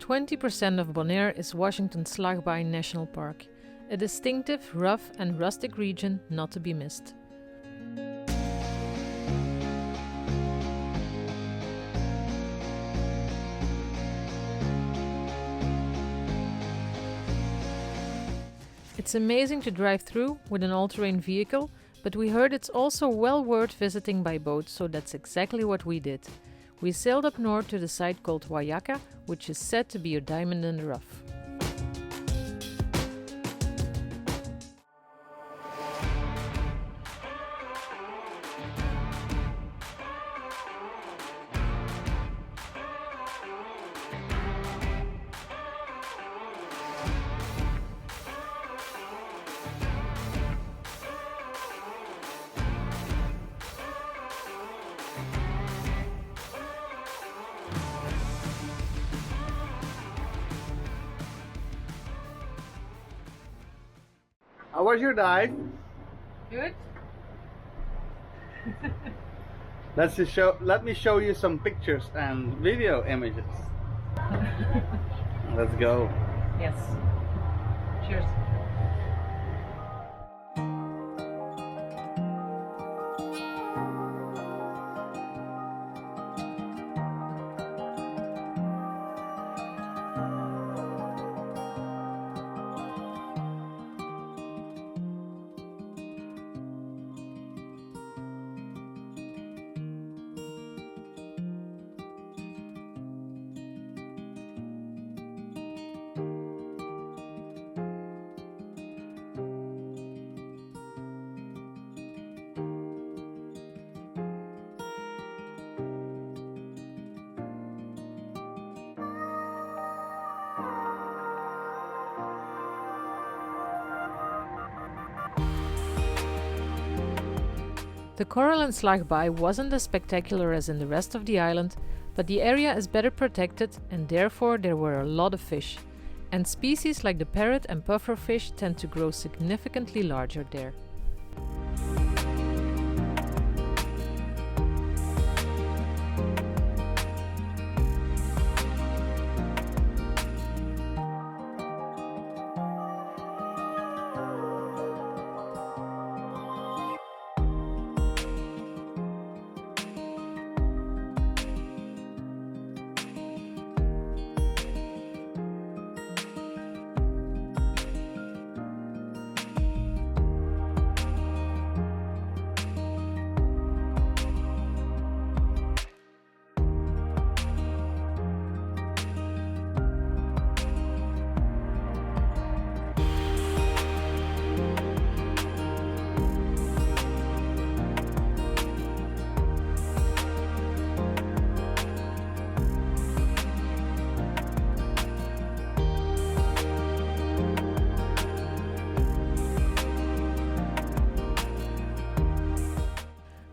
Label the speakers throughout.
Speaker 1: 20% of Bonaire is Washington Slagbaai National Park, a distinctive, rough and rustic region not to be missed. It's amazing to drive through with an all-terrain vehicle, but we heard it's also well worth visiting by boat, so that's exactly what we did. We sailed up north to the site called Wayaka, which is said to be a diamond in the rough.
Speaker 2: How was your dive?
Speaker 1: Good.
Speaker 2: Let me show you some pictures and video images. Let's go.
Speaker 1: Yes. Cheers. The coral in Slagbaai wasn't as spectacular as in the rest of the island, but the area is better protected and therefore there were a lot of fish. And species like the parrot and pufferfish tend to grow significantly larger there.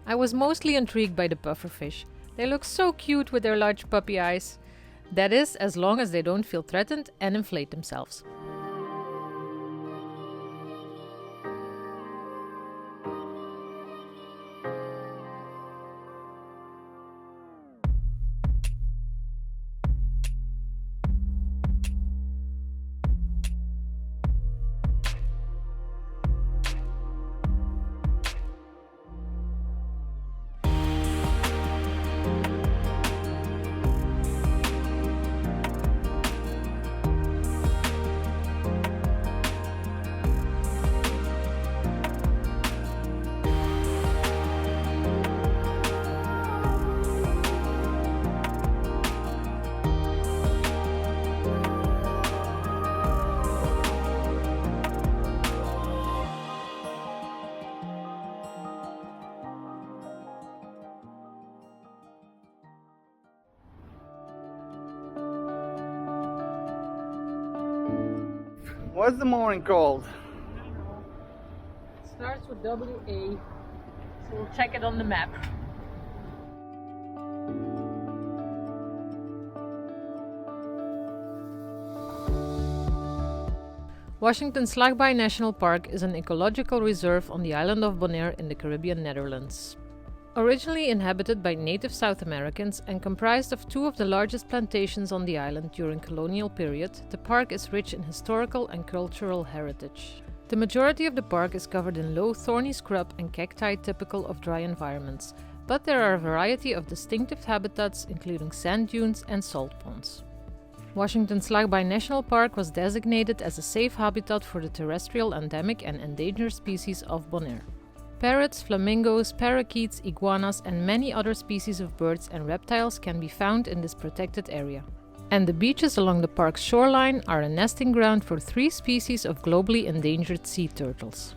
Speaker 1: I was mostly intrigued by the pufferfish. They look so cute with their large puppy eyes. That is, as long as they don't feel threatened and inflate themselves.
Speaker 2: What's the mooring called?
Speaker 1: It starts with WA, so we'll check it on the map. Washington Slagbaai National Park is an ecological reserve on the island of Bonaire in the Caribbean Netherlands. Originally inhabited by native South Americans and comprised of two of the largest plantations on the island during colonial period, the park is rich in historical and cultural heritage. The majority of the park is covered in low thorny scrub and cacti typical of dry environments, but there are a variety of distinctive habitats including sand dunes and salt ponds. Washington Slagbaai National Park was designated as a safe habitat for the terrestrial endemic and endangered species of Bonaire. Parrots, flamingos, parakeets, iguanas and many other species of birds and reptiles can be found in this protected area. And the beaches along the park's shoreline are a nesting ground for 3 species of globally endangered sea turtles.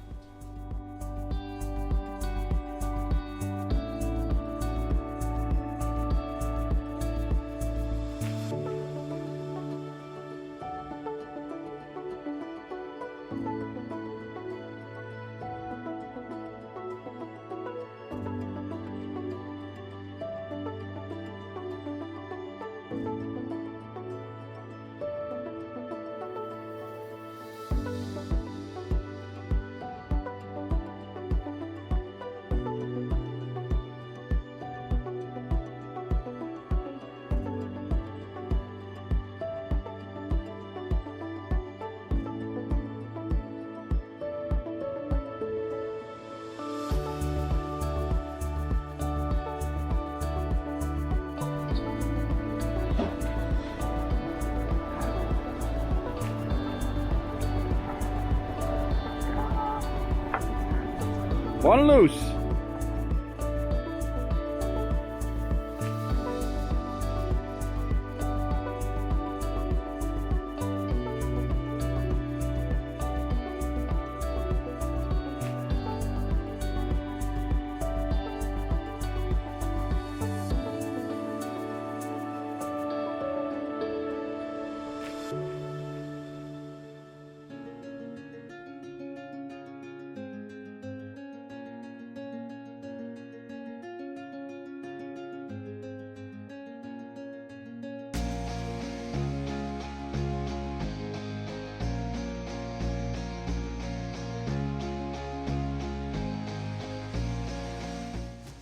Speaker 2: One loose.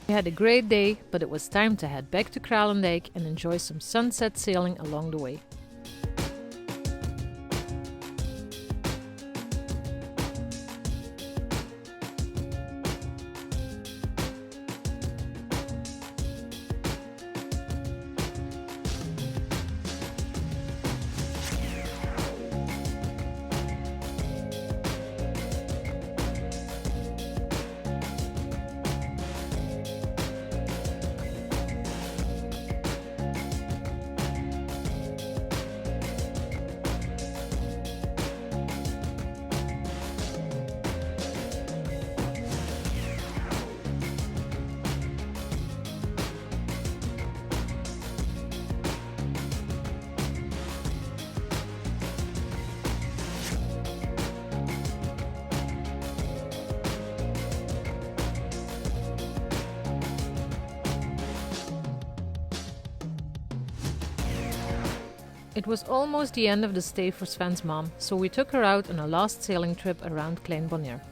Speaker 1: We had a great day, but it was time to head back to Kralendijk and enjoy some sunset sailing along the way. It was almost the end of the stay for Sven's mom, so we took her out on a last sailing trip around Klein Bonaire.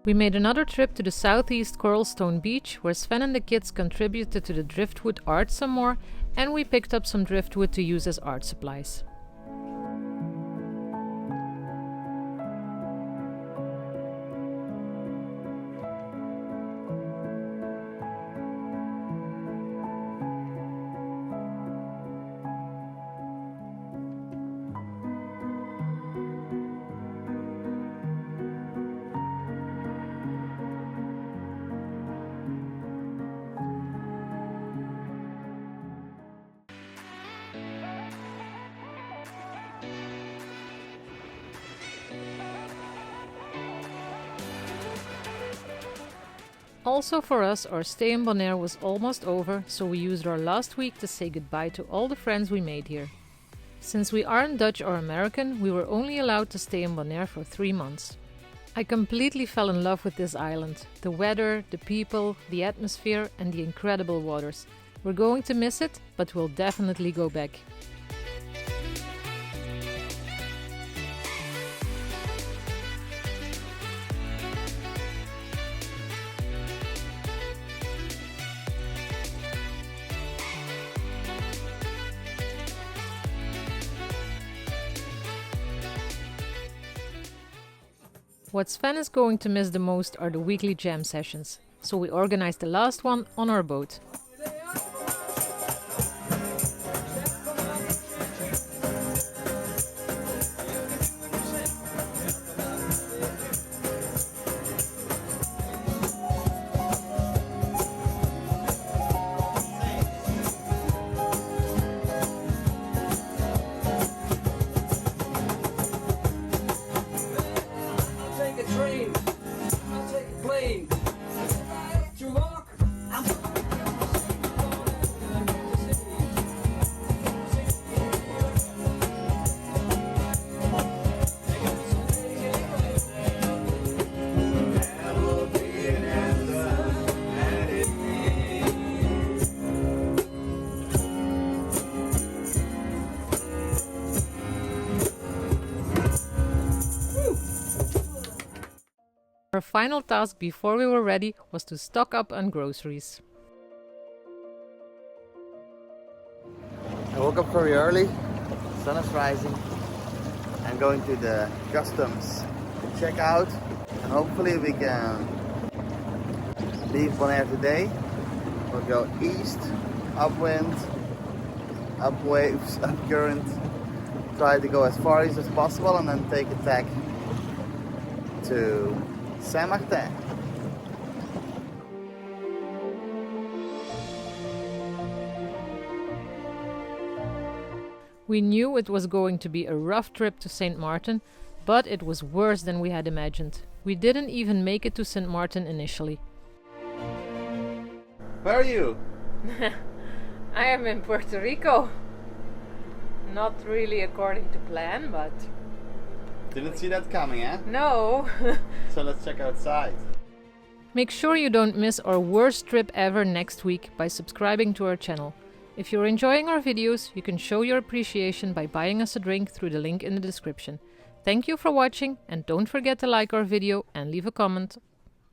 Speaker 1: We made another trip to the southeast Coralstone Beach, where Sven and the kids contributed to the driftwood art some more, and we picked up some driftwood to use as art supplies. Also for us, our stay in Bonaire was almost over, so we used our last week to say goodbye to all the friends we made here. Since we aren't Dutch or American, we were only allowed to stay in Bonaire for 3 months. I completely fell in love with this island. The weather, the people, the atmosphere and the incredible waters. We're going to miss it, but we'll definitely go back. What Sven is going to miss the most are the weekly jam sessions, so we organized the last one on our boat. Our final task before we were ready was to stock up on groceries.
Speaker 3: I woke up very early, sun is rising. I'm going to the customs to check out, and hopefully we can leave Bonaire today. We'll go east, upwind, up waves, up current, try to go as far east as possible and then take a tack to Saint-Martin.
Speaker 1: We knew it was going to be a rough trip to St. Martin, but it was worse than we had imagined. We didn't even make it to St. Martin initially.
Speaker 3: Where are you?
Speaker 1: I am in Puerto Rico. Not really according to plan, but...
Speaker 3: Didn't see that coming, eh?
Speaker 1: No!
Speaker 3: So let's check outside.
Speaker 1: Make sure you don't miss our worst trip ever next week by subscribing to our channel. If you're enjoying our videos, you can show your appreciation by buying us a drink through the link in the description. Thank you for watching and don't forget to like our video and leave a comment.